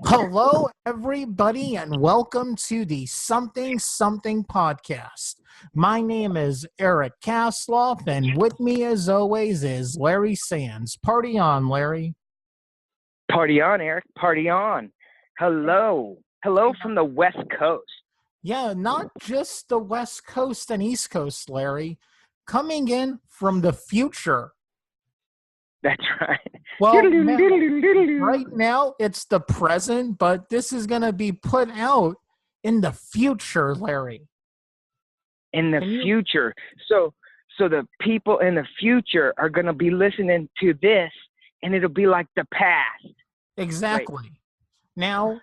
Hello, everybody, and welcome to the Something Something podcast. My name is Eric Kasloff, and with me, as always, is Larry Sands. Party on, Larry. Party on, Eric. Party on. Hello. Hello from the West Coast. Yeah, not just the West Coast and East Coast, Larry. Coming in from the future. That's right. Well, right now it's the present, but this is going to be put out in the future, Larry. In the future. So the people in the future are going to be listening to this, and it'll be like the past. Exactly. Wait. Now,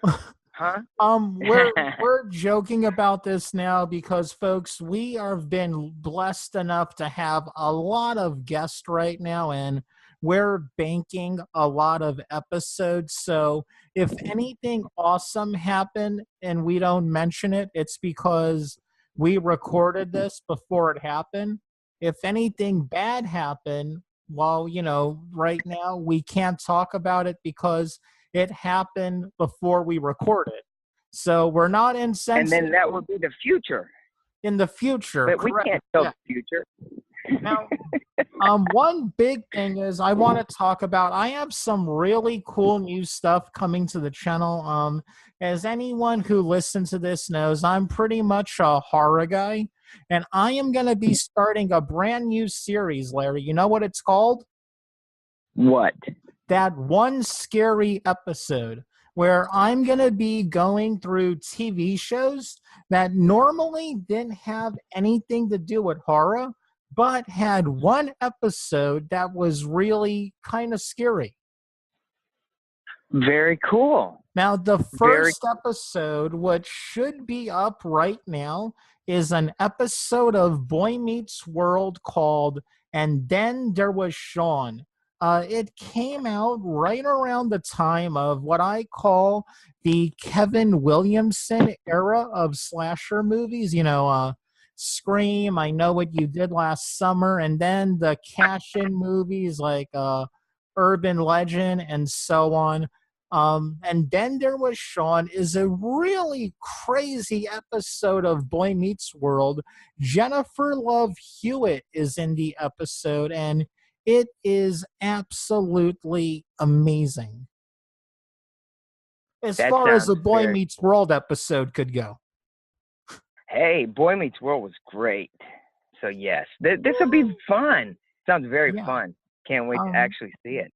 huh? we're joking about this now because, folks, we have been blessed enough to have a lot of guests right now, and we're banking a lot of episodes. So if anything awesome happened and we don't mention it, it's because we recorded this before it happened. If anything bad happened, well, right now we can't talk about it because it happened before we recorded. So we're not insensitive. And then that would be the future. In the future. But correct. We can't tell the future. Now, one big thing is I want to talk about, I have some really cool new stuff coming to the channel. As anyone who listens to this knows, I'm pretty much a horror guy, and I am going to be starting a brand new series, Larry. You know what it's called? What? That One Scary Episode, where I'm going to be going through TV shows that normally didn't have anything to do with horror, but had one episode that was really kind of scary. Very cool. Now, the first episode, which should be up right now, is an episode of Boy Meets World called And Then There Was Sean. It came out right around the time of what I call the Kevin Williamson era of slasher movies. Scream, I Know What You Did Last Summer, and then the cash-in movies like Urban Legend and so on. And Then There Was Sean is a really crazy episode of Boy Meets World. Jennifer Love Hewitt is in the episode, and it is absolutely amazing. As far as a Boy Meets World episode could go. Hey, Boy Meets World was great. So, yes, this will be fun. Sounds very fun. Can't wait to actually see it.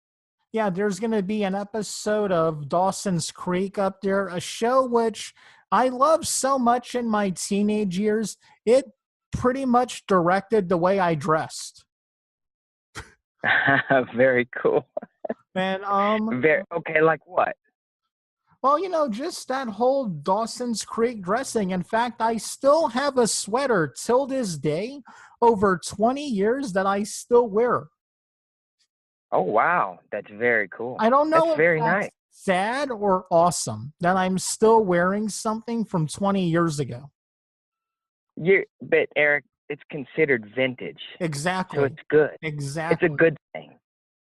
Yeah, there's going to be an episode of Dawson's Creek up there, a show which I loved so much in my teenage years. It pretty much directed the way I dressed. Very cool. And okay, like what? Well, just that whole Dawson's Creek dressing. In fact, I still have a sweater till this day, over 20 years, that I still wear. Oh, wow. That's very cool. I don't know if that's nice. Sad or awesome that I'm still wearing something from 20 years ago. But, Eric, it's considered vintage. Exactly. So it's good. Exactly. It's a good thing.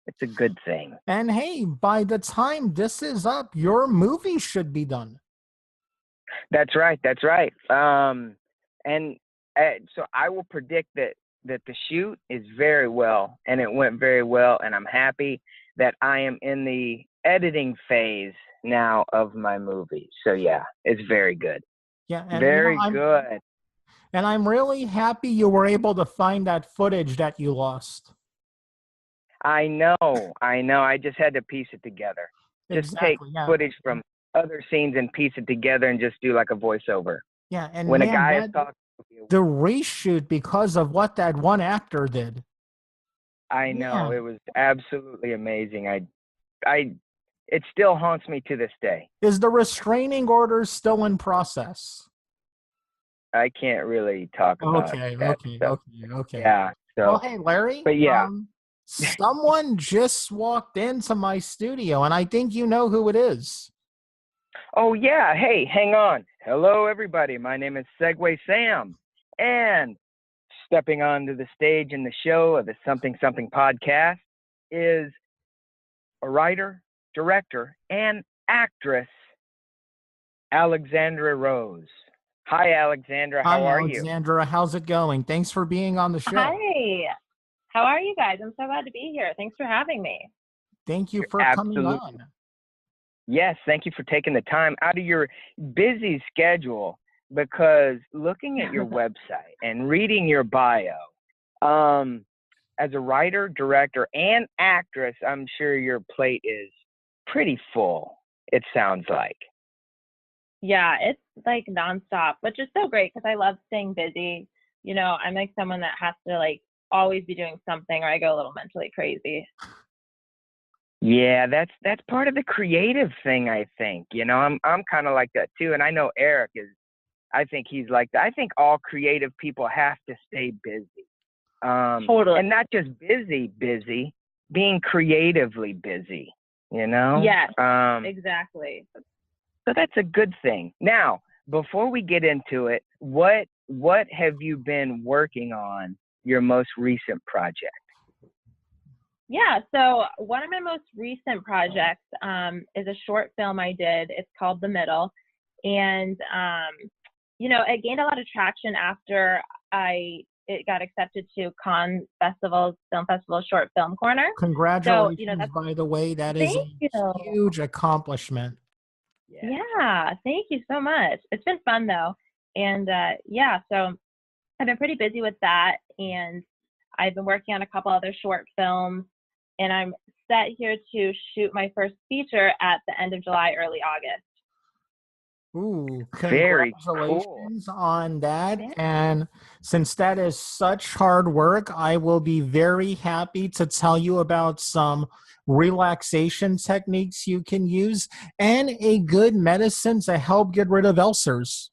It's a good thing. And hey, by the time this is up, your movie should be done. That's right. That's right. And so I will predict that the shoot is very well, and it went very well, and I'm happy that I am in the editing phase now of my movie. So yeah, it's very good. Yeah, and very good. And I'm really happy you were able to find that footage that you lost. I know. I just had to piece it together. Just take footage from other scenes and piece it together and just do like a voiceover. Yeah, and when a guy is talking, the reshoot because of what that one actor did. I know. It was absolutely amazing. It still haunts me to this day. Is the restraining order still in process? I can't really talk about Okay. Yeah. So, well, hey, Larry. But yeah. Someone just walked into my studio, and I think you know who it is. Oh, yeah. Hey, hang on. Hello, everybody. My name is Segway Sam, and stepping onto the stage in the show of the Something Something podcast is a writer, director, and actress, Alexandria Rose. Hi, Alexandra. How Hi, are you? Alexandra. How's it going? Thanks for being on the show. Hi, how are you guys? I'm so glad to be here. Thanks for having me. Thank you You're for coming absolutely. on. Yes, thank you for taking the time out of your busy schedule because looking at your website and reading your bio, um, as a writer, director, and actress, I'm sure your plate is pretty full, it sounds like. Yeah, it's like nonstop, which is so great because I love staying busy. I'm like someone that has to like always be doing something or I go a little mentally crazy. Yeah, that's part of the creative thing, I think. I'm kind of like that too, and I know Eric is. I think he's like that. I think all creative people have to stay busy, Totally. and not just busy, being creatively busy. You know. Yes, exactly. So that's a good thing. Now, before we get into it, what have you been working on your most recent project? Yeah, so one of my most recent projects is a short film I did. It's called The Middle. And, it gained a lot of traction after it got accepted to Cannes Festival's Film Festival Short Film Corner. So, Congratulations, that's, by the way. That is thank a you. huge accomplishment. Yeah, thank you so much. It's been fun though. And so I've been pretty busy with that. And I've been working on a couple other short films. And I'm set here to shoot my first feature at the end of July, early August. Ooh, Very cool. congratulations on that. Yeah. And since that is such hard work, I will be very happy to tell you about some relaxation techniques you can use and a good medicine to help get rid of ulcers.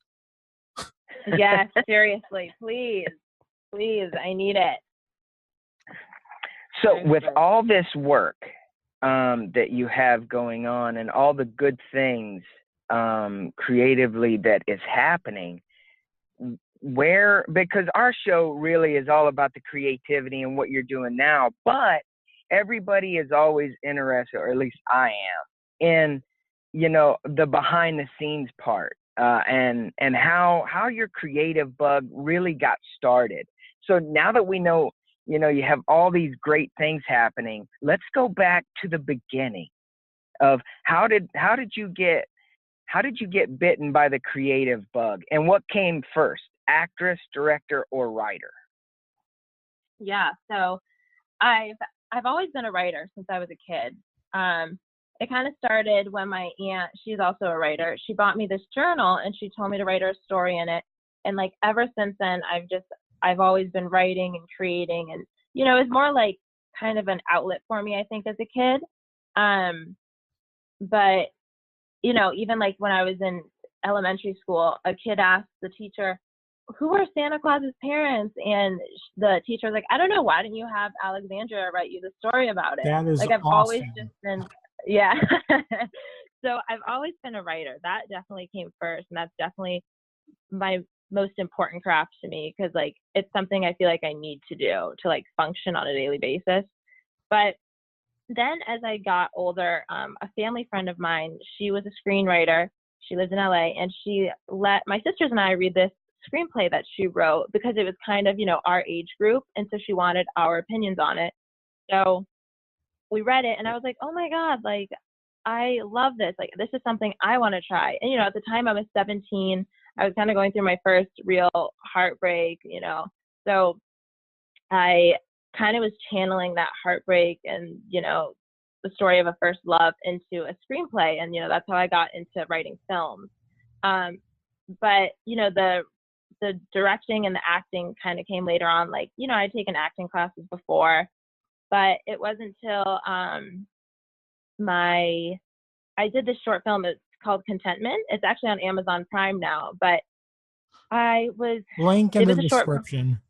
Yes, seriously, please, I need it. So, with all this work that you have going on and all the good things creatively that is happening, because our show really is all about the creativity and what you're doing now, but everybody is always interested, or at least I am, in the behind the scenes part and how your creative bug really got started. So now that we know you have all these great things happening, let's go back to the beginning of how did you get bitten by the creative bug, and what came first, actress, director, or writer? Yeah, so I've always been a writer since I was a kid. It kind of started when my aunt, she's also a writer, she bought me this journal and she told me to write her a story in it. And like ever since then, I've always been writing and creating, and it's more like kind of an outlet for me, I think, as a kid. But even like when I was in elementary school, a kid asked the teacher, "Who are Santa Claus's parents?" And the teacher was like, "I don't know. Why didn't you have Alexandria write you the story about it?" That is Like I've always just awesome. been, yeah. So I've always been a writer. That definitely came first, and that's definitely my most important craft to me because like it's something I feel like I need to do to like function on a daily basis. But then as I got older, a family friend of mine, she was a screenwriter. She lives in LA, and she let my sisters and I read this screenplay that she wrote because it was kind of, our age group. And so she wanted our opinions on it. So we read it and I was like, oh my God, like, I love this. Like, this is something I want to try. And, at the time I was 17, I was kind of going through my first real heartbreak, So I kind of was channeling that heartbreak and, the story of a first love into a screenplay. And, that's how I got into writing films. But, the directing and the acting kind of came later on. Like, I'd taken acting classes before, but it wasn't until I did this short film. It's called Contentment. It's actually on Amazon Prime now, but Link in it the was a short. description.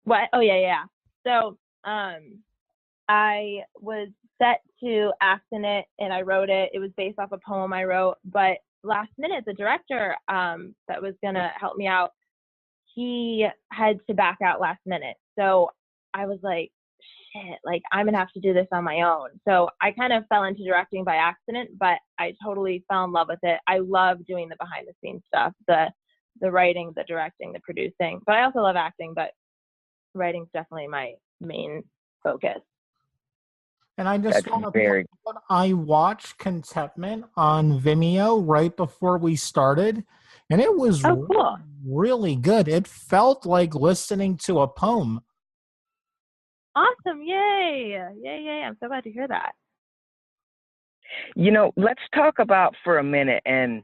What? Oh yeah. So I was set to act in it and I wrote it. It was based off a poem I wrote, but last minute, the director that was going to help me out, he had to back out last minute. So I was like, shit, like I'm gonna have to do this on my own. So I kind of fell into directing by accident, but I totally fell in love with it. I love doing the behind the scenes stuff, the writing, the directing, the producing. But I also love acting, but writing's definitely my main focus. And I just That's want to point very, out, I watched Contentment on Vimeo right before we started, and it was Oh, cool. really good. It felt like listening to a poem. Awesome. Yay. Yay, yay. I'm so glad to hear that. let's talk about for a minute, and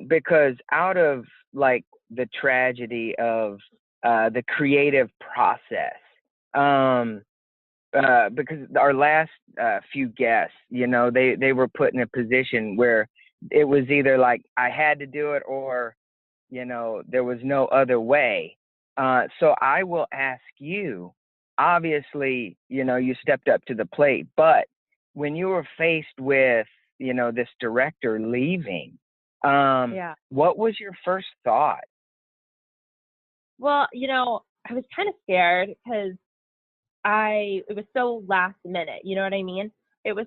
because out of like the tragedy of the creative process, because our last few guests, they were put in a position where it was either like I had to do it, or there was no other way. So I will ask you, obviously, you stepped up to the plate, but when you were faced with, this director leaving, Yeah. what was your first thought? Well, I was kind of scared because it was so last minute, you know what I mean? It was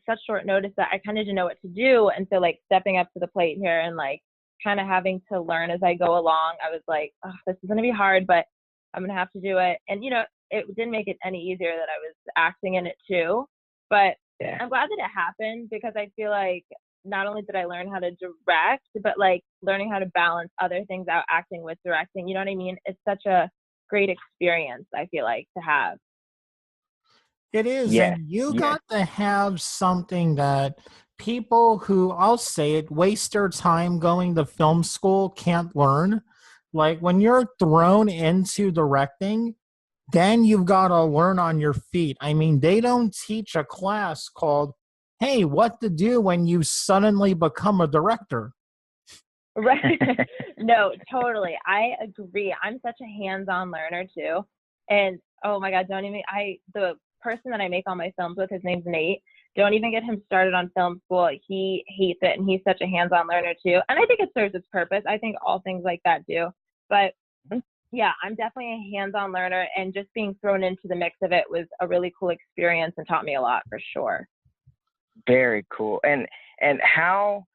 such short notice that I kind of didn't know what to do. And so like stepping up to the plate here and like kind of having to learn as I go along, I was like, oh, this is going to be hard, but I'm going to have to do it. And, it didn't make it any easier that I was acting in it too. But Yeah. I'm glad that it happened because I feel like not only did I learn how to direct, but like learning how to balance other things out, acting with directing, you know what I mean? It's such a great experience, I feel like, to have. It is, Yes. and you Yes. got to have something that people who, I'll say it, waste their time going to film school can't learn. Like when you're thrown into directing, then you've got to learn on your feet. I mean, they don't teach a class called, hey, what to do when you suddenly become a director. Right. No, totally. I agree. I'm such a hands-on learner too. And oh my God, the person that I make all my films with, his name's Nate. Don't even get him started on film school. He hates it and he's such a hands-on learner too. And I think it serves its purpose. I think all things like that do. But yeah, I'm definitely a hands-on learner, and just being thrown into the mix of it was a really cool experience and taught me a lot for sure. Very cool. And how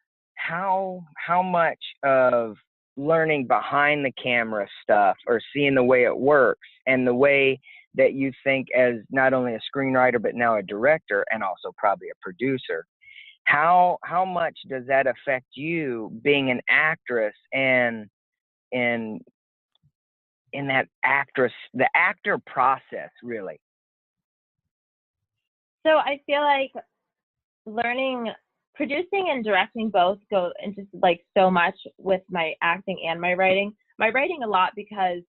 much of learning behind the camera stuff, or seeing the way it works and the way that you think as not only a screenwriter but now a director and also probably a producer, how much does that affect you being an actress and in that the actor process, really? So I feel like producing and directing both go into like so much with my acting and my writing. My writing a lot because,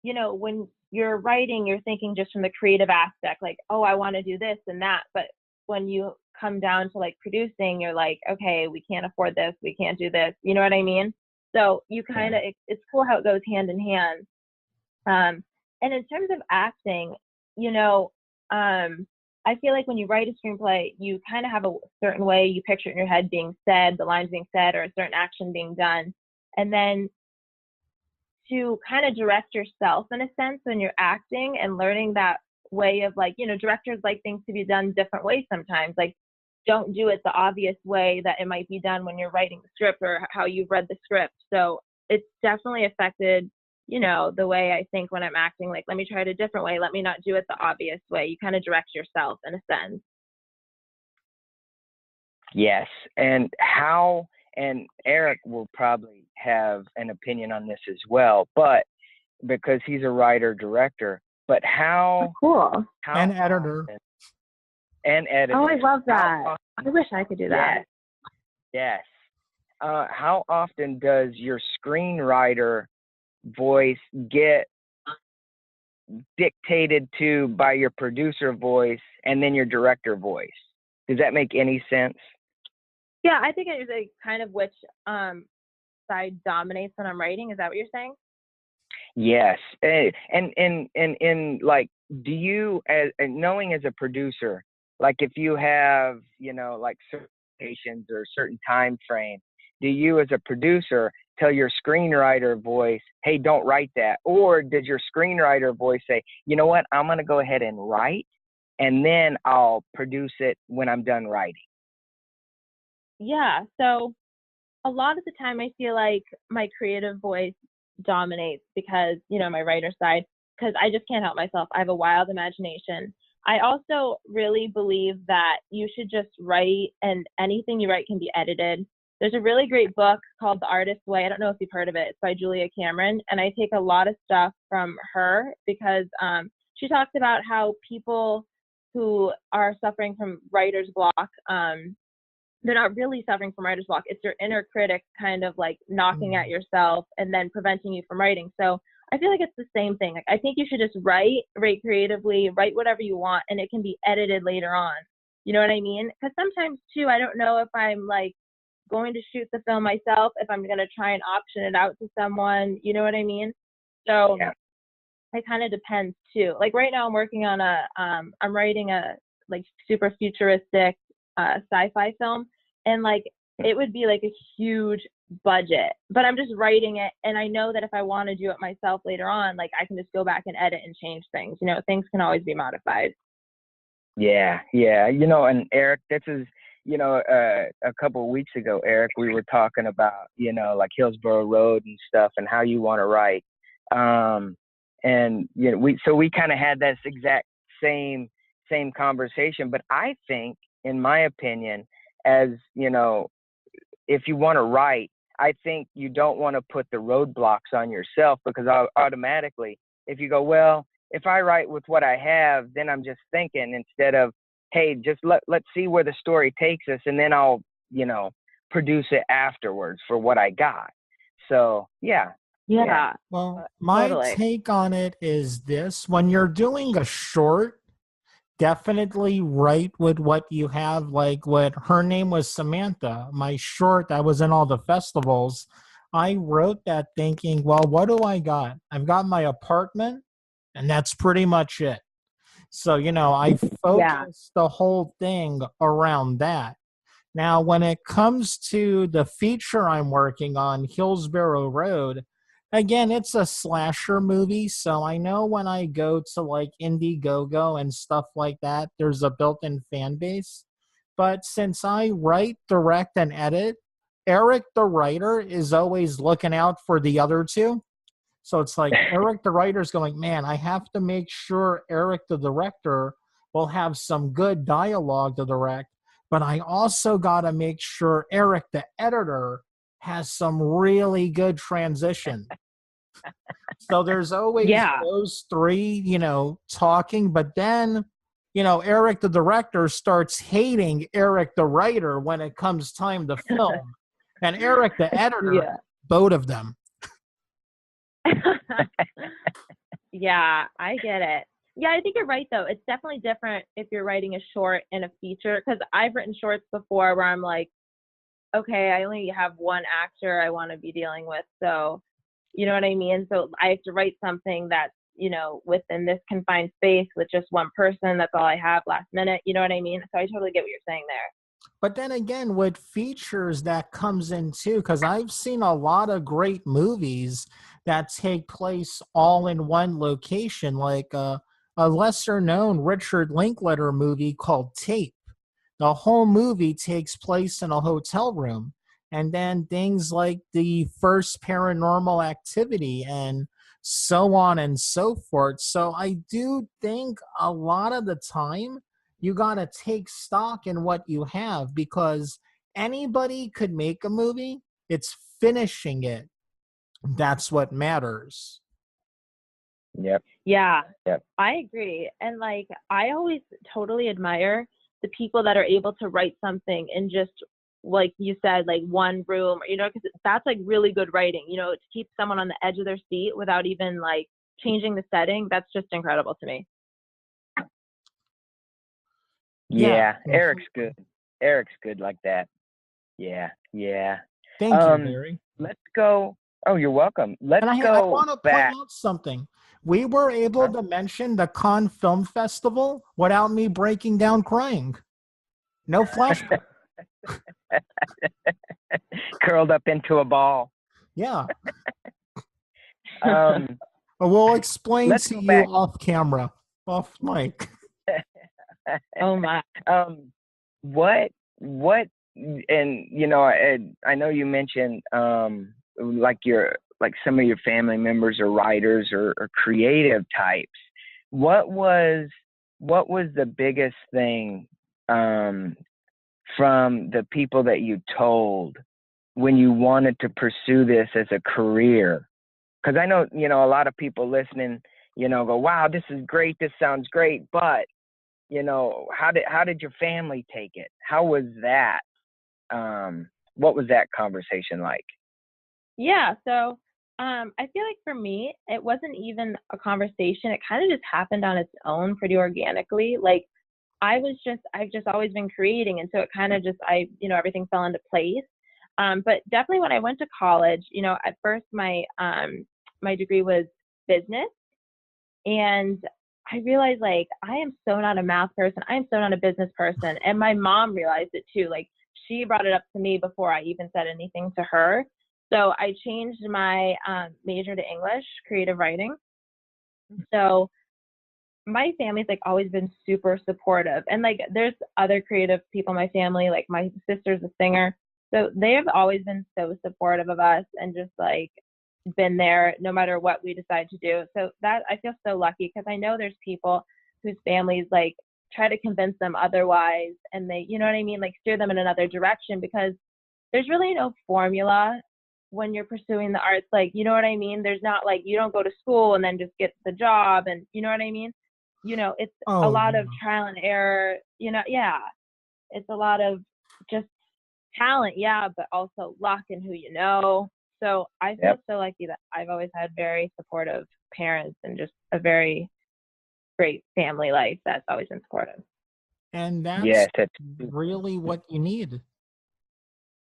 when you're writing, you're thinking just from the creative aspect, like, oh, I want to do this and that. But when you come down to like producing, you're like, okay, we can't afford this, we can't do this. You know what I mean? So you kind of, it's cool how it goes hand in hand. And in terms of acting, I feel like when you write a screenplay, you kind of have a certain way you picture it in your head being said, the lines being said, or a certain action being done. And then to kind of direct yourself in a sense when you're acting and learning that way of like, directors like things to be done different ways sometimes. Like, don't do it the obvious way that it might be done when you're writing the script or how you've read the script. So it's definitely affected the way I think when I'm acting. Like, let me try it a different way. Let me not do it the obvious way. You kind of direct yourself in a sense. Yes. And Eric will probably have an opinion on this as well, but because he's a writer director, but how cool. And editor. And editor. Oh, I love that. I wish I could do that. Yes. How often does your screenwriter voice get dictated to by your producer voice and then your director voice? Does that make any sense? Yeah, I think it is like kind of which side dominates when I'm writing. Is that what you're saying? Yes. And like, do you, as knowing as a producer, like if you have, like certain patients or certain time frame, do you as a producer tell your screenwriter voice, hey, don't write that? Or did your screenwriter voice say, you know what, I'm going to go ahead and write, and then I'll produce it when I'm done writing? Yeah. So a lot of the time I feel like my creative voice dominates because, my writer side, because I just can't help myself. I have a wild imagination. I also really believe that you should just write, and anything you write can be edited. There's a really great book called The Artist's Way. I don't know if you've heard of it. It's by Julia Cameron. And I take a lot of stuff from her because she talks about how people who are suffering from writer's block, they're not really suffering from writer's block. It's your inner critic kind of like knocking at yourself and then preventing you from writing. So I feel like it's the same thing. Like, I think you should just write creatively, write whatever you want, and it can be edited later on. You know what I mean? Because sometimes too, I don't know if I'm like going to shoot the film myself, if I'm going to try and option it out to someone. You know what I mean? So Yeah. it kind of depends too. Like right now I'm working on I'm writing a like super futuristic sci-fi film, and like it would be like a huge budget, but I'm just writing it, and I know that if I want to do it myself later on, like I can just go back and edit and change things. Things can always be modified. Yeah. And Eric, this is, a couple of weeks ago, Eric, we were talking about, like Hillsborough Road and stuff, and how you want to write. And we kind of had this exact same conversation. But I think, in my opinion, as if you want to write, I think you don't want to put the roadblocks on yourself, because automatically, if you go, well, if I write with what I have, then I'm just thinking, instead of, hey, just let's see where the story takes us, and then I'll, produce it afterwards for what I got. So, yeah. Well, my totally. take on it is this: when you're doing a short, definitely write with what you have. Like, what her name was, Samantha, my short, I was in all the festivals. I wrote that thinking, well, what do I got? I've got my apartment, and that's pretty much it. So, I Yeah. focused the whole thing around that. Now, when it comes to the feature I'm working on, Hillsborough Road, again, it's a slasher movie. So I know when I go to like Indiegogo and stuff like that, there's a built in fan base. But since I write, direct, and edit, Eric, the writer, is always looking out for the other two. So it's like Eric, the writer's going, man, I have to make sure Eric, the director, will have some good dialogue to direct. But I also got to make sure Eric, the editor, has some really good transition. So there's always those three, talking. But then, Eric, the director, starts hating Eric, the writer, when it comes time to film. And Eric, the editor, both of them. Yeah, I get it. Yeah, I think you're right though. It's definitely different if you're writing a short and a feature, because I've written shorts before where I'm like, okay, I only have one actor I want to be dealing with, so you know what I mean? So I have to write something that's, within this confined space with just one person. That's all I have last minute. You know what I mean? So I totally get what you're saying there. But then again, with features, that comes in too, because I've seen a lot of great movies that take place all in one location, like a lesser known Richard Linklater movie called Tape. The whole movie takes place in a hotel room. And then things like the first Paranormal Activity and so on and so forth. So I do think a lot of the time you got to take stock in what you have, because anybody could make a movie. It's finishing it. That's what matters. Yep. Yeah, Yep. I agree. And like, I always totally admire the people that are able to write something in just, like you said, like one room, because that's like really good writing, to keep someone on the edge of their seat without even like changing the setting. That's just incredible to me. Yeah. Eric's good. Eric's good like that. Yeah. Thank you, Barry. Let's go. Oh, you're welcome. Let's go. I want to point out something. We were able to mention the Cannes Film Festival without me breaking down crying. No flashback. Curled up into a ball. Yeah. Um, We'll explain let's to go you back. off camera, off mic. Oh my. um, what, and I know you mentioned like some of your family members are writers or creative types. What was what was the biggest thing um, from the people that you told when you wanted to pursue this as a career? Because I know, a lot of people listening, go, wow, this is great. This sounds great. But, how did your family take it? How was that? What was that conversation like? Yeah. So, I feel like for me, it wasn't even a conversation. It kind of just happened on its own pretty organically. Like, I've just always been creating. And so it kind of just, everything fell into place. But definitely when I went to college, at first my degree was business. And I realized like I am so not a math person. I am so not a business person. And my mom realized it too. Like she brought it up to me before I even said anything to her. So I changed my major to English, creative writing. So my family's like always been super supportive. And like there's other creative people in my family, like my sister's a singer. So they have always been so supportive of us and just like been there no matter what we decide to do. So that I feel so lucky because I know there's people whose families like try to convince them otherwise and they, you know what I mean, like steer them in another direction because there's really no formula when you're pursuing the arts. Like, you know what I mean? There's not like you don't go to school and then just get the job and you know what I mean? It's a Oh, lot yeah. of trial and error, yeah. It's a lot of just talent, yeah, but also luck and who you know. So I feel Yep. so lucky that I've always had very supportive parents and just a very great family life that's always been supportive. And that's Yes, that's really what you need.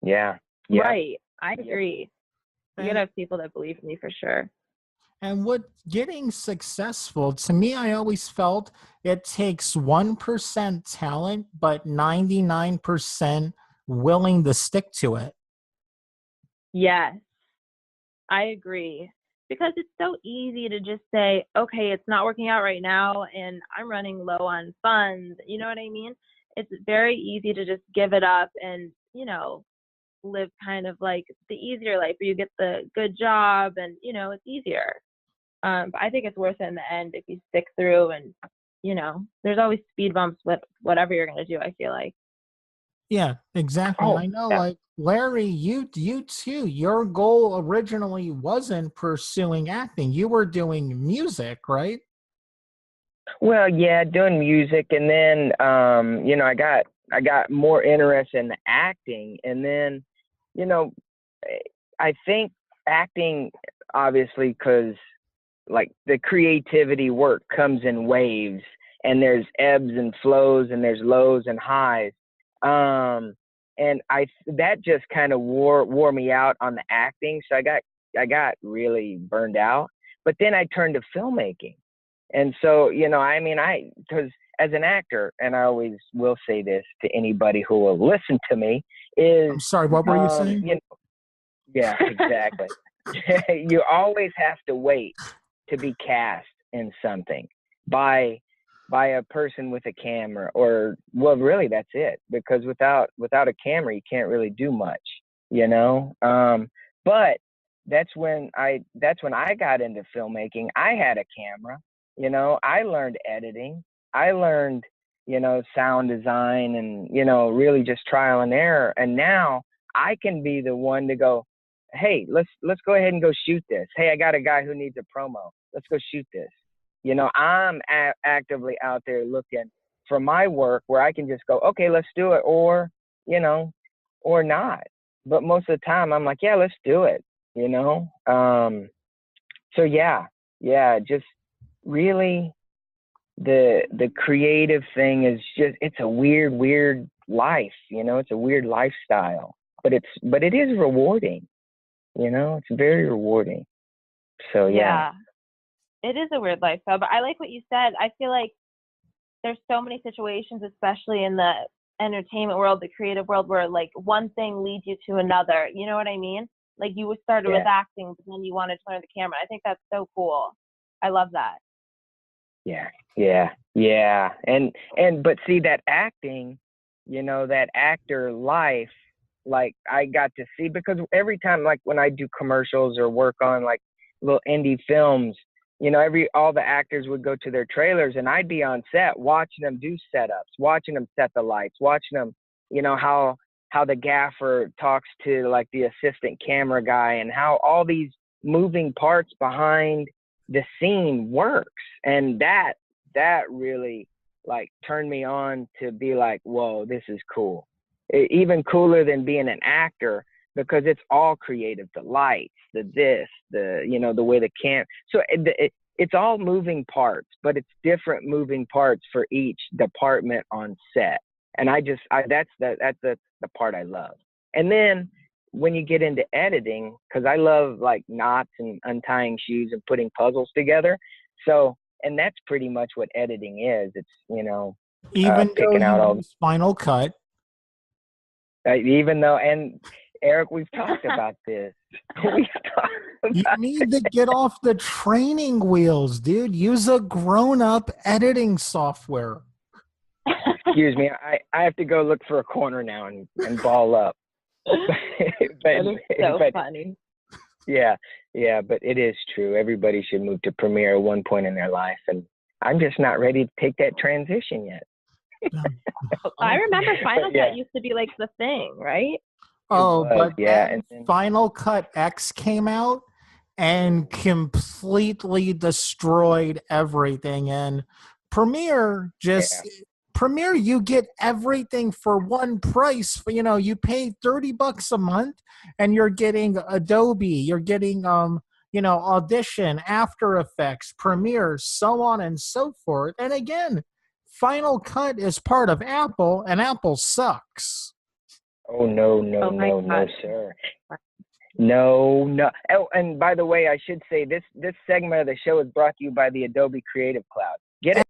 yeah. Yep. Right. I Yep. agree. You gotta And have people that believe in you for sure. what getting successful, to me, I always felt it takes 1% talent, but 99% willing to stick to it. Yes, I agree. Because it's so easy to just say, okay, it's not working out right now and I'm running low on funds. You know what I mean? It's very easy to just give it up and, live kind of like the easier life where you get the good job and, it's easier. But I think it's worth it in the end if you stick through and, there's always speed bumps with whatever you're going to do, I feel like. Yeah, exactly. And Oh, I know, yeah. like Larry, you too. Your goal originally wasn't pursuing acting. You were doing music, right? Well, yeah, doing music, and then I got more interested in the acting, and then you know, I think acting obviously because like the creativity work comes in waves, and there's ebbs and flows, and there's lows and highs. Um, and I that just kind of wore me out on the acting, so I got really burned out. But then I turned to filmmaking, and so, I mean, because as an actor, and I always will say this to anybody who will listen to me, is, I'm sorry, what were you saying? yeah, exactly. You always have to wait to be cast in something by by a person with a camera, or well, really, that's it. Because without a camera, you can't really do much, you know. But that's when I got into filmmaking. I had a camera, I learned editing. I learned, sound design, and really just trial and error. And now I can be the one to go, hey, let's go ahead and go shoot this. Hey, I got a guy who needs a promo. Let's go shoot this. I'm actively out there looking for my work where I can just go, okay, let's do it, or you know, or not. But most of the time, I'm like, yeah, let's do it. You know. So yeah, yeah, just really the creative thing is just, it's a weird life. It's a weird lifestyle, but it is rewarding. It's very rewarding. So yeah. Yeah, it is a weird lifestyle, but I like what you said. I feel like there's so many situations, especially in the entertainment world, the creative world, where like one thing leads you to another. You know what I mean? Like you started Yeah. with acting, but then you wanted to learn the camera. I think that's so cool. I love that. Yeah. And but see that acting, that actor life, like I got to see, because every time, like when I do commercials or work on like little indie films, all the actors would go to their trailers and I'd be on set watching them do setups, watching them set the lights, watching them, how the gaffer talks to like the assistant camera guy, and how all these moving parts behind the scene works. And that really like turned me on to be like, whoa, this is cool. Even cooler than being an actor, because it's all creative, the lights, the way the so it's all moving parts, but it's different moving parts for each department on set. And that's the part I love. And then when you get into editing, because I love like knots and untying shoes and putting puzzles together. So, and that's pretty much what editing is. It's, Even though picking out you all, use Final Cut. even though, and Eric, we've talked about this. We've talked You about need to get off the training wheels, dude. Use a grown-up editing software. Excuse me, I have to go look for a corner now and ball up. That is so funny. Yeah, but it is true. Everybody should move to Premiere at one point in their life, and I'm just not ready to take that transition yet. I remember Final Cut used to be like the thing, right? But then Final Cut X came out and completely destroyed everything. And Premiere Premiere, you get everything for one price. You pay $30 a month, and you're getting Adobe, you're getting Audition, After Effects, Premiere, so on and so forth. And again, Final Cut is part of Apple, and Apple sucks. Oh no, sir. No. Oh, and by the way, I should say this segment of the show is brought to you by the Adobe Creative Cloud. Get it?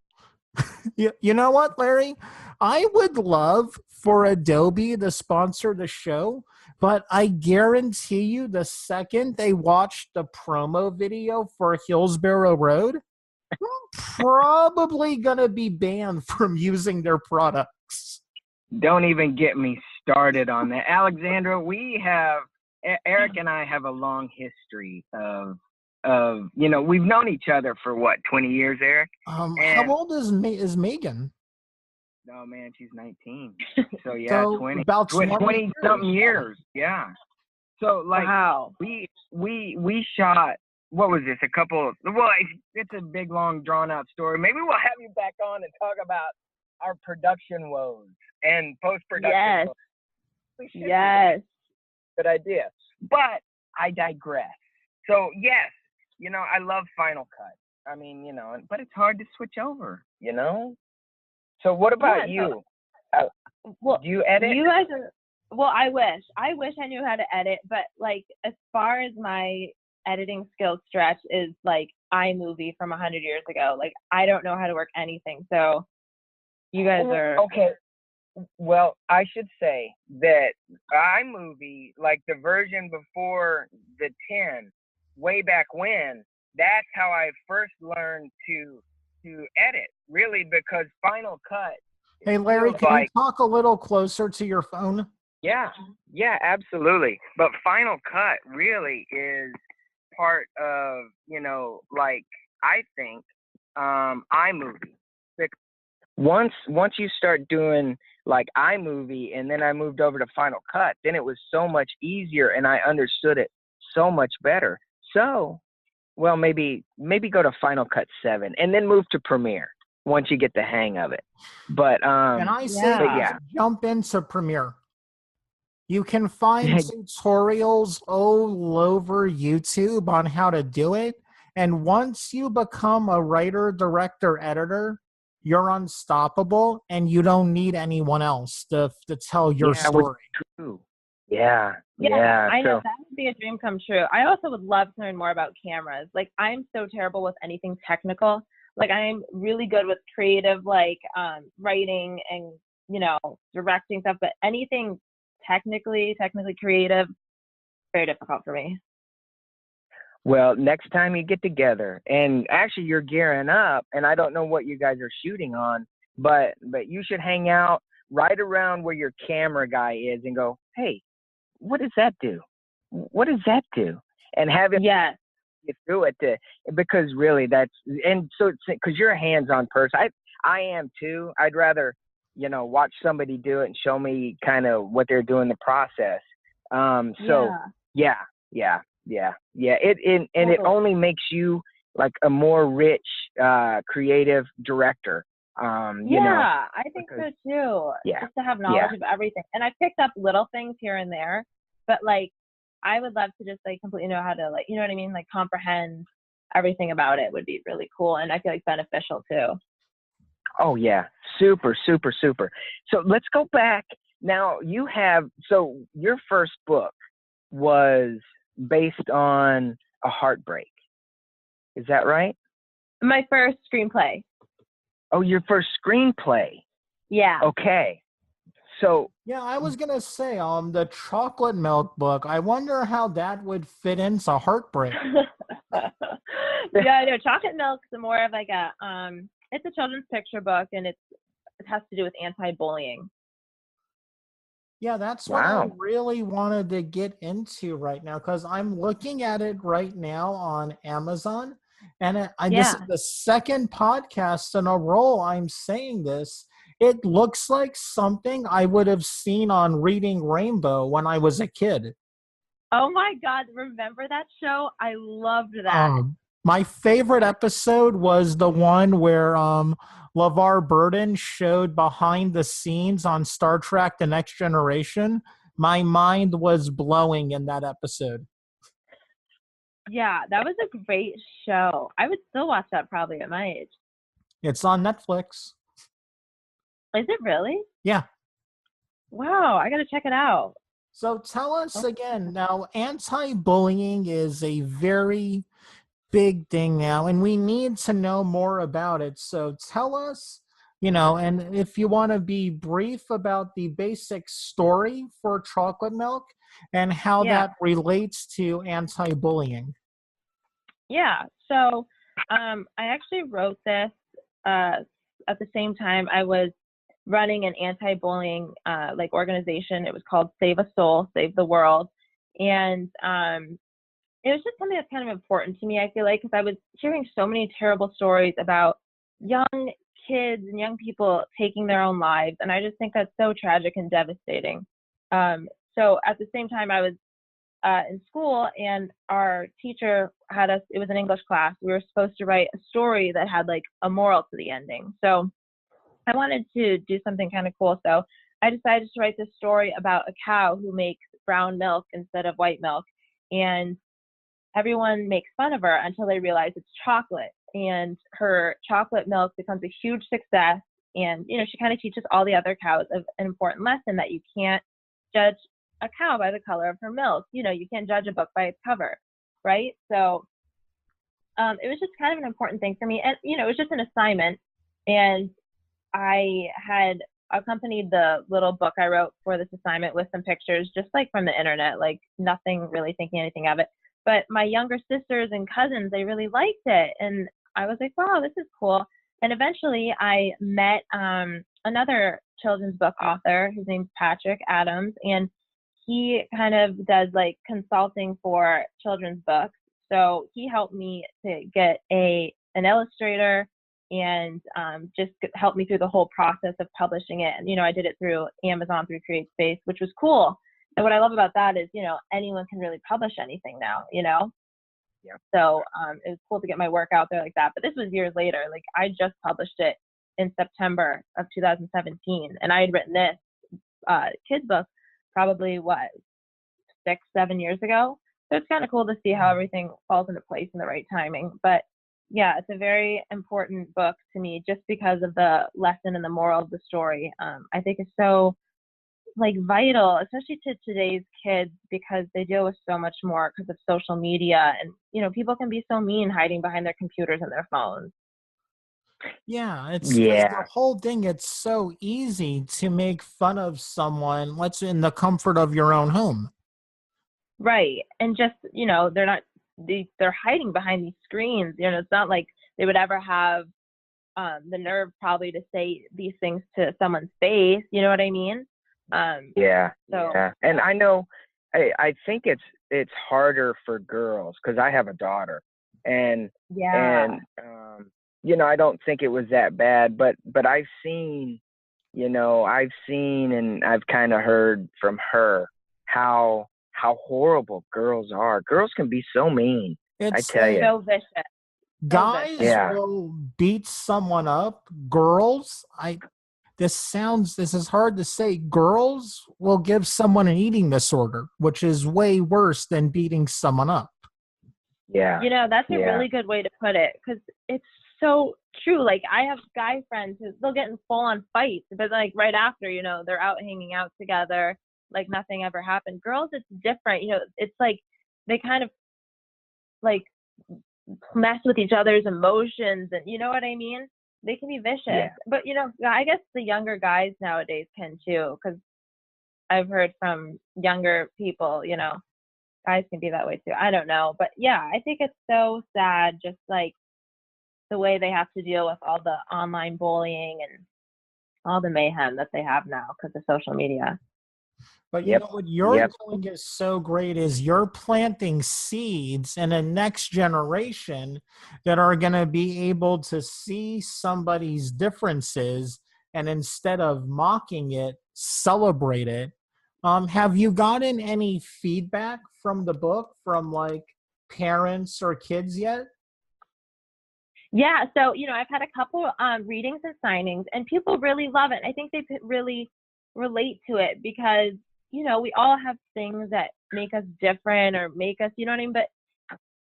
You know what, Larry? I would love for Adobe to sponsor the show, but I guarantee you the second they watch the promo video for Hillsborough Road, I'm probably going to be banned from using their products. Don't even get me started on that. Alexandra, Eric and I have a long history of we've known each other for what, 20 years, Eric? How old is Megan? No, man, she's 19. So yeah, so 20. About 20 something years. Yeah. So like, wow. we shot, what was this? It's a big, long, drawn out story. Maybe we'll have you back on and talk about our production woes and post-production woes. Yes. Good idea. But I digress. So yes, I love Final Cut. I mean, but it's hard to switch over, So what about you? Well, do you edit? You guys are, well, I wish I knew how to edit, but like as far as my editing skills stretch is like iMovie from 100 years ago. Like I don't know how to work anything. So you guys are okay. Well, I should say that iMovie, like the version before the 10, way back when, that's how I first learned to edit, really, because Final Cut. Hey, Larry, can you talk a little closer to your phone? Yeah, absolutely. But Final Cut really is part of, like, I think, iMovie. Once you start doing like iMovie, and then I moved over to Final Cut, then it was so much easier and I understood it so much better. So, well, maybe go to Final Cut 7 and then move to Premiere once you get the hang of it. But and I say jump into Premiere. You can find tutorials all over YouTube on how to do it. And once you become a writer, director, editor, you're unstoppable, and you don't need anyone else to tell your story. True. Yeah. I know that would be a dream come true. I also would love to learn more about cameras. Like I'm so terrible with anything technical. Like I'm really good with creative, like writing and directing stuff, but anything technically creative, very difficult for me. Well, next time you get together, and actually you're gearing up, and I don't know what you guys are shooting on, but you should hang out right around where your camera guy is and go, hey, what does that do? What does that do? And have him Yes. get through it because really that's, and so it's because you're a hands-on person. I am too. I'd rather, watch somebody do it and show me kind of what they're doing, the process. So yeah. It only makes you like a more rich, creative director. I think so too. Yeah. Just to have knowledge of everything. And I picked up little things here and there, but like, I would love to just like completely know how to like, you know what I mean? Like comprehend everything about it would be really cool. And I feel like beneficial too. Oh yeah. Super, super, super. So let's go back. Now so your first book was based on a heartbreak. Is that right? My first screenplay. Oh, your first screenplay. Yeah. Okay. So yeah, I was gonna say the chocolate milk book. I wonder how that would fit into heartbreak. Yeah, no, chocolate milk's more of like it's a children's picture book, and it has to do with anti-bullying. Yeah, that's what I really wanted to get into right now because I'm looking at it right now on Amazon. And this is the second podcast in a row I'm saying this. It looks like something I would have seen on Reading Rainbow when I was a kid. Oh my God, remember that show? I loved that. My favorite episode was the one where LeVar Burton showed behind the scenes on Star Trek The Next Generation. My mind was blowing in that episode. Yeah, that was a great show. I would still watch that probably at my age. It's on Netflix. Is it really? Yeah. Wow, I got to check it out. So tell us again, now anti-bullying is a very big thing now, and we need to know more about it. So tell us, and if you want to be brief about the basic story for chocolate milk and how that relates to anti-bullying. Yeah. So I actually wrote this at the same time I was running an anti-bullying like organization. It was called Save a Soul, Save the World. And it was just something that's kind of important to me, I feel like, because I was hearing so many terrible stories about young kids and young people taking their own lives. And I just think that's so tragic and devastating. So at the same time, I was in school, and our teacher had us, it was an English class. We were supposed to write a story that had like a moral to the ending. So I wanted to do something kind of cool. So I decided to write this story about a cow who makes brown milk instead of white milk. And everyone makes fun of her until they realize it's chocolate, and her chocolate milk becomes a huge success. And, she kind of teaches all the other cows an important lesson that you can't judge a cow by the color of her milk. You can't judge a book by its cover. Right. So it was just kind of an important thing for me. And, it was just an assignment. And I had accompanied the little book I wrote for this assignment with some pictures, just like from the internet, like nothing really thinking anything of it. But my younger sisters and cousins, they really liked it. And I was like, wow, this is cool. And eventually I met another children's book author. His name's Patrick Adams. And he kind of does like consulting for children's books. So he helped me to get an illustrator and just helped me through the whole process of publishing it. And, I did it through Amazon, through CreateSpace, which was cool. And what I love about that is, anyone can really publish anything now, Yeah. So it was cool to get my work out there like that. But this was years later. Like I just published it in September of 2017. And I had written this kids book probably 6-7 years ago. So it's kind of cool to see how everything falls into place in the right timing. But yeah, it's a very important book to me just because of the lesson and the moral of the story. I think it's so like vital, especially to today's kids, because they deal with so much more because of social media, and people can be so mean hiding behind their computers and their phones. Yeah, it's the whole thing. It's so easy to make fun of someone, let's in the comfort of your own home. Right. And just, they're hiding behind these screens. It's not like they would ever have the nerve probably to say these things to someone's face. You know what I mean? Yeah, So yeah. And I know, I think it's harder for girls because I have a daughter, and yeah. and I don't think it was that bad, but I've seen and I've kind of heard from her how horrible girls are. Girls can be so mean. I It's tell like you. So vicious. So guys vicious. Yeah. will beat someone up. Girls, this is hard to say. Girls will give someone an eating disorder, which is way worse than beating someone up. Yeah. That's a Yeah. really good way to put it, because it's so true. Like, I have guy friends who they'll get in full on fights, but like right after, they're out hanging out together, like nothing ever happened. Girls, it's different. It's like they kind of like mess with each other's emotions, and you know what I mean? They can be vicious. Yeah. But I guess the younger guys nowadays can too, because I've heard from younger people, guys can be that way too. I don't know. But yeah, I think it's so sad, just like the way they have to deal with all the online bullying and all the mayhem that they have now because of social media. But you Yep. know what you're Yep. doing is so great is you're planting seeds in a next generation that are going to be able to see somebody's differences and instead of mocking it, celebrate it. Have you gotten any feedback from the book from like parents or kids yet? Yeah, so I've had a couple readings and signings, and people really love it. I think they really relate to it because we all have things that make us different or make us, you know what I mean. But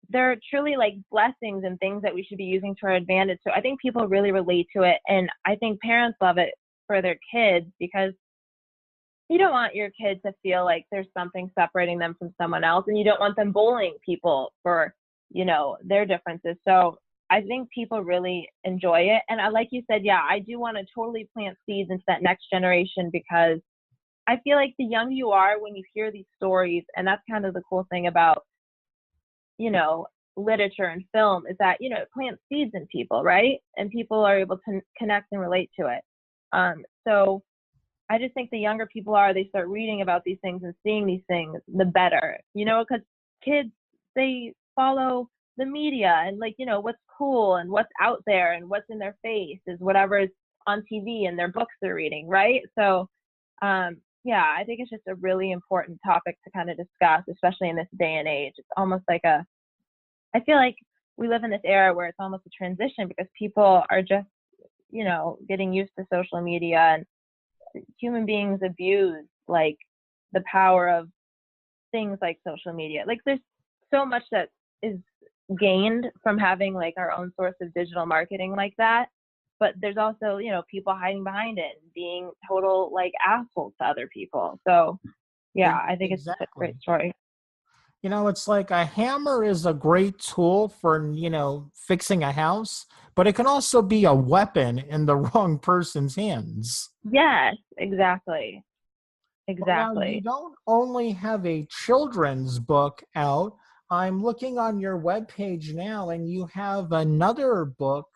they're truly like blessings and things that we should be using to our advantage. So I think people really relate to it, and I think parents love it for their kids because you don't want your kids to feel like there's something separating them from someone else, and you don't want them bullying people for their differences. So I think people really enjoy it, and like you said, yeah, I do want to totally plant seeds into that next generation because I feel like the younger you are when you hear these stories, and that's kind of the cool thing about literature and film, is that it plants seeds in people, right? And people are able to connect and relate to it. So I just think the younger people are, they start reading about these things and seeing these things, the better, because kids, they follow the media and like, what's cool and what's out there and what's in their face is whatever is on TV and their books they're reading, right? So, yeah, I think it's just a really important topic to kind of discuss, especially in this day and age. It's almost like I feel like we live in this era where it's almost a transition because people are just, getting used to social media, and human beings abuse like the power of things like social media. Like, there's so much that is gained from having like our own source of digital marketing like that, but there's also people hiding behind it and being total like assholes to other people. So yeah, I think it's just a Exactly. great story. It's like a hammer is a great tool for, fixing a house, but it can also be a weapon in the wrong person's hands. Yes, exactly. Well, now you Exactly. don't only have a children's book out. I'm looking on your webpage now, and you have another book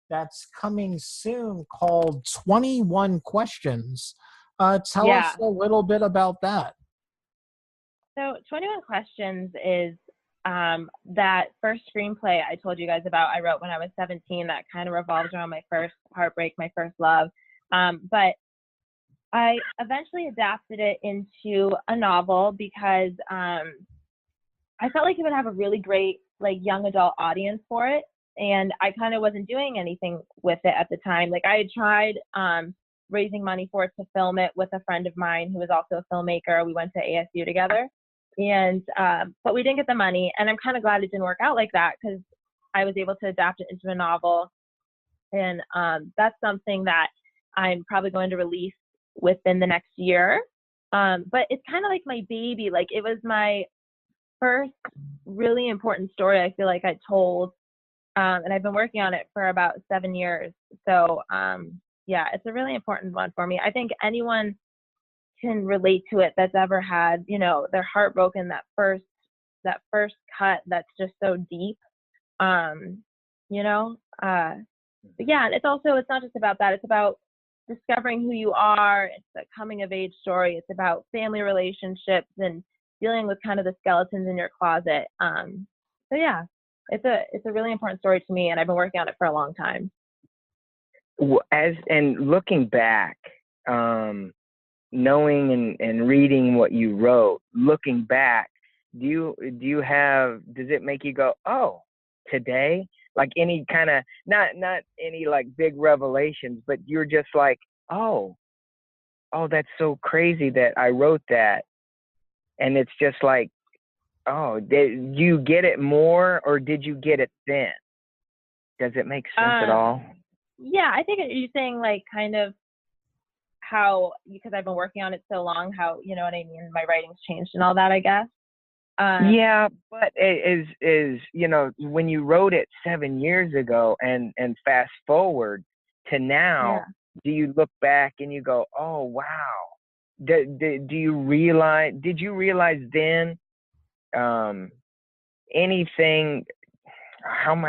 that's coming soon called 21 Questions. Tell Yeah. us a little bit about that. So 21 Questions is that first screenplay I told you guys about I wrote when I was 17 that kind of revolves around my first heartbreak, my first love. But I eventually adapted it into a novel because I felt like it would have a really great like young adult audience for it. And I kind of wasn't doing anything with it at the time. Like, I had tried raising money for it to film it with a friend of mine who was also a filmmaker. We went to ASU together, and but we didn't get the money. And I'm kind of glad it didn't work out like that because I was able to adapt it into a novel, and that's something that I'm probably going to release within the next year. But it's kind of like my baby. Like, it was my first really important story I feel like I told, and I've been working on it for about 7 years. So yeah, it's a really important one for me. I think anyone can relate to it that's ever had their heart broken that first that first cut that's just so deep. You know, but yeah, it's not just about that. It's about discovering who you are. It's a coming of age story. It's about family relationships and dealing with kind of the skeletons in your closet. So yeah, it's a really important story to me, and I've been working on it for a long time. And looking back, knowing and reading what you wrote, looking back, does it make you go, oh, today? Like any kind of, not any like big revelations, but you're just like, oh, that's so crazy that I wrote that. And it's just like, oh, did you get it more, or did you get it then? Does it make sense at all? Yeah, I think you're saying like kind of how, because I've been working on it so long, how, you know what I mean, my writing's changed and all that, I guess. Yeah, but it is you know, when you wrote it 7 years ago and fast forward to now, do you look back and you go, oh wow, did you realize then anything? I'm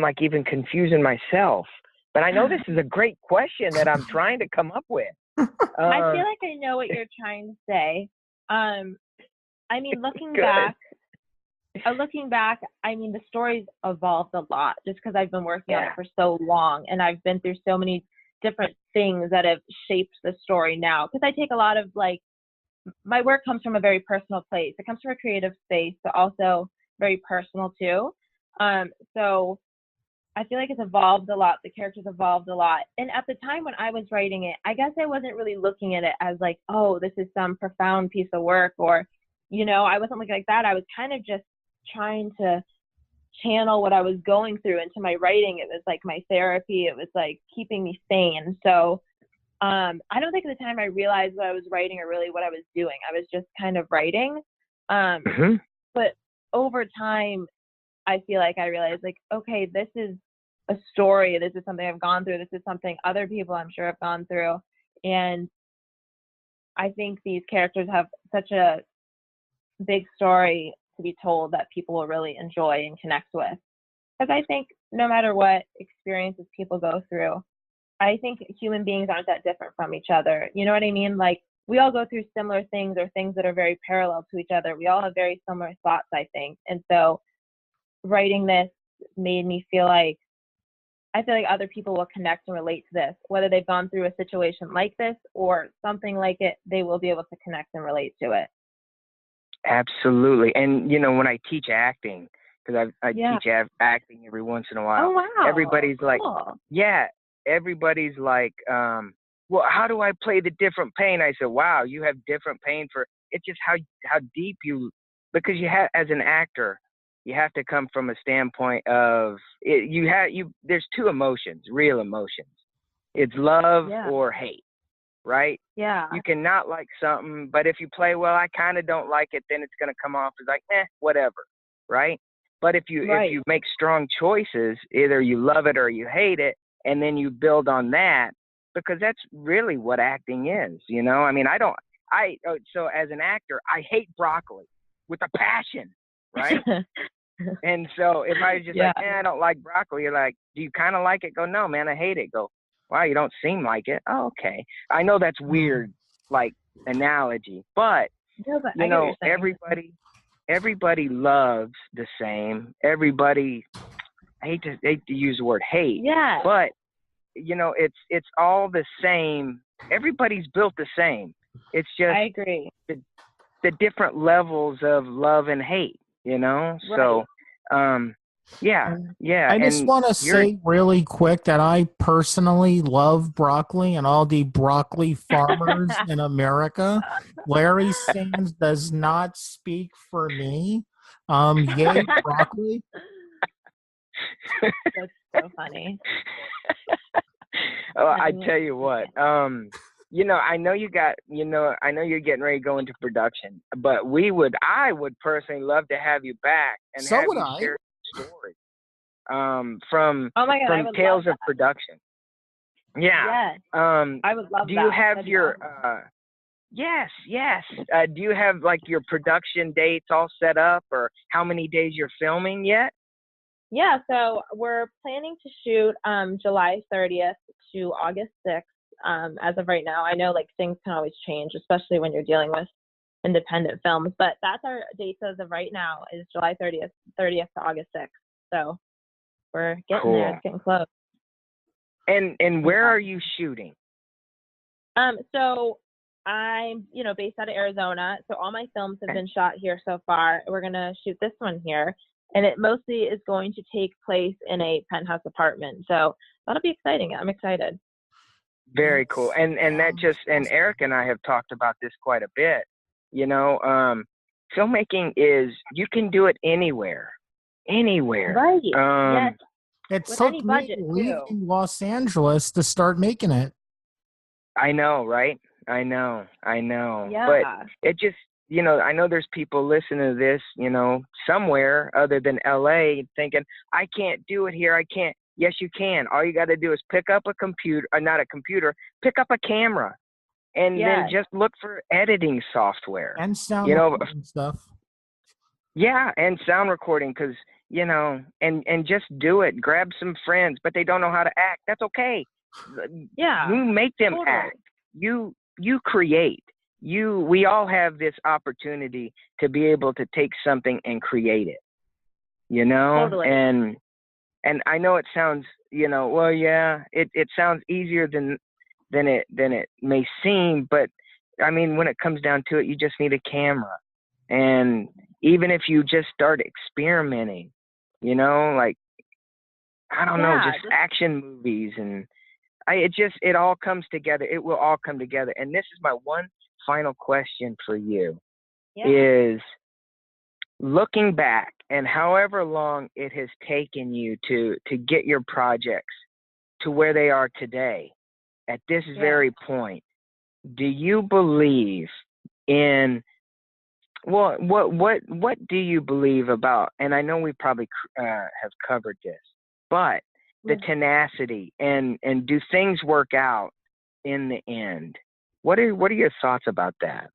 like even confusing myself, but I know this is a great question that I'm trying to come up with. I feel like I know what you're trying to say. I mean, looking back, I mean, the story's evolved a lot just because I've been working on it for so long, and I've been through so many different things that have shaped the story now. Because I take a lot of, like, my work comes from a very personal place. It comes from a creative space, but also very personal too. So I feel like it's evolved a lot. The characters evolved a lot. And at the time when I was writing it, I guess I wasn't really looking at it as like, oh, this is some profound piece of work, or, you know, I wasn't looking like that. I was kind of just trying to channel what I was going through into my writing. It was like my therapy. It was like keeping me sane. So I don't think at the time I realized what I was writing or really what I was doing. I was just kind of writing. But over time, I feel like I realized, like, okay, this is a story. This is something I've gone through. This is something other people I'm sure have gone through. And I think these characters have such a big story to be told that people will really enjoy and connect with. Because I think no matter what experiences people go through, I think human beings aren't that different from each other. You know what I mean? Like, we all go through similar things or things that are very parallel to each other. We all have very similar thoughts, I think. And so writing this made me feel like other people will connect and relate to this, whether they've gone through a situation like this or something like it. They will be able to connect and relate to it. Absolutely. And you know, when I teach acting, because I teach acting every once in a while. Oh wow! Everybody's cool. like, everybody's like, well, how do I play the different pain? I said, wow, you have different pain for it's just how deep because you have, as an actor, you have to come from a standpoint of there's two emotions, real emotions. It's love or hate, right? Yeah. You cannot like something, but if you play well, I kind of don't like it, then it's going to come off as like, whatever, right? But if you make strong choices, either you love it or you hate it, and then you build on that, because that's really what acting is, you know? I mean, so as an actor, I hate broccoli with a passion, right? And so if I was just like, I don't like broccoli, you're like, do you kind of like it? Go, no, man, I hate it. Go, wow, you don't seem like it. Oh, okay. I know that's weird, like analogy, but you know, everybody loves the same. Everybody, I hate to use the word hate, but you know, it's all the same. Everybody's built the same. It's just I agree. The different levels of love and hate, you know? Right. So, I just want to say really quick that I personally love broccoli and all the broccoli farmers in America. Larry Sands does not speak for me. Yay, broccoli. That's so funny. Oh, I tell you what, you know, I know you're getting ready to go into production, but I would personally love to have you back and have you share your story from Tales of Production. Yeah. Yes. I would love that. Do you have Yes, yes. Do you have like your production dates all set up, or how many days you're filming yet? Yeah, so we're planning to shoot July 30th to August 6th. As of right now, I know like things can always change, especially when you're dealing with independent films, but that's our dates as of right now is July 30th to August 6th. So we're getting there. Cool. It's getting close. And where Yeah. are you shooting? So I'm, based out of Arizona. So all my films have been shot here so far. We're gonna shoot this one here, and it mostly is going to take place in a penthouse apartment. So that'll be exciting. I'm excited. Very cool. That's And that just, and awesome. Eric and I have talked about this quite a bit. You know, filmmaking is, you can do it anywhere, anywhere. Right. Yes. It With took any me budget too. leaving Los Angeles to start making it. I know, right? I know. But Yeah. it just, I know there's people listening to this, somewhere other than LA thinking, I can't do it here. I can't. Yes, you can. All you got to do is pick up a computer, or not a computer, pick up a camera, and then Yes. just look for editing software. And sound You know, recording stuff. yeah, and sound recording, because, and just do it. Grab some friends, but they don't know how to act. That's okay. Yeah. You make them Totally. act. You create. We all have this opportunity to be able to take something and create it. Totally. And I know it sounds, well, yeah, it sounds easier than it may seem, but I mean, when it comes down to it, you just need a camera. And even if you just start experimenting, like, I don't know, Yeah. just action movies, and it all comes together. It will all come together. And this is my one final question for you Yeah. is, looking back, and however long it has taken you to get your projects to where they are today, at this Yeah. very point, do you believe in, what do you believe about, and I know we probably have covered this, but the Yeah. tenacity, and do things work out in the end? What are your thoughts about that?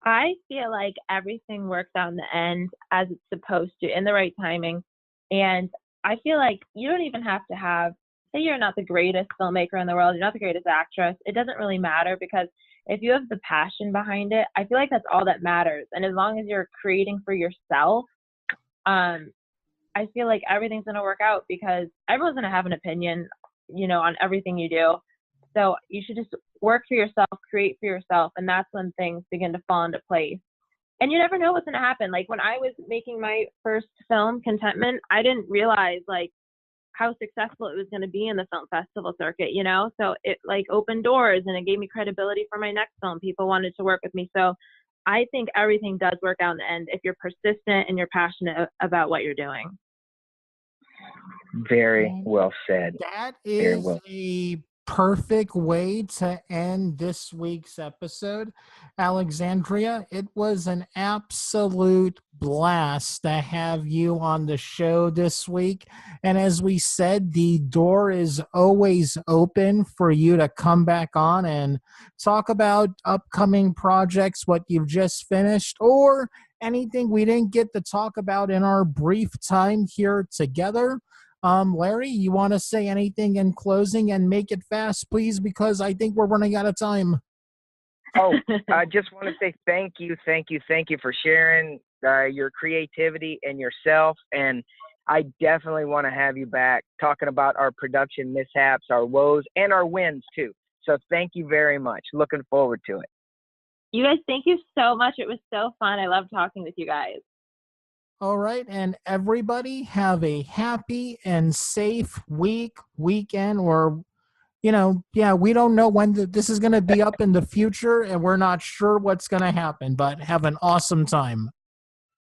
I feel like everything works out in the end as it's supposed to in the right timing. And I feel like you don't even have to say you're not the greatest filmmaker in the world, you're not the greatest actress. It doesn't really matter because if you have the passion behind it, I feel like that's all that matters. And as long as you're creating for yourself, um, I feel like everything's going to work out because everyone's going to have an opinion, on everything you do. So you should just work for yourself, create for yourself, and that's when things begin to fall into place. And you never know what's going to happen. Like when I was making my first film, Contentment, I didn't realize like how successful it was going to be in the film festival circuit. So it like opened doors and it gave me credibility for my next film. People wanted to work with me. So I think everything does work out in the end if you're persistent and you're passionate about what you're doing. Very well said. That Very is well. a perfect way to end this week's episode. Alexandria, it was an absolute blast to have you on the show this week. And as we said, the door is always open for you to come back on and talk about upcoming projects, what you've just finished, or anything we didn't get to talk about in our brief time here together. Larry, you want to say anything in closing and make it fast, please, because I think we're running out of time. Oh, I just want to say thank you for sharing your creativity and yourself. And I definitely want to have you back talking about our production mishaps, our woes, and our wins too. So thank you very much. Looking forward to it. You guys, thank you so much. It was so fun. I love talking with you guys. All right, and everybody have a happy and safe weekend, or, yeah, we don't know when this is going to be up in the future, and we're not sure what's going to happen, but have an awesome time.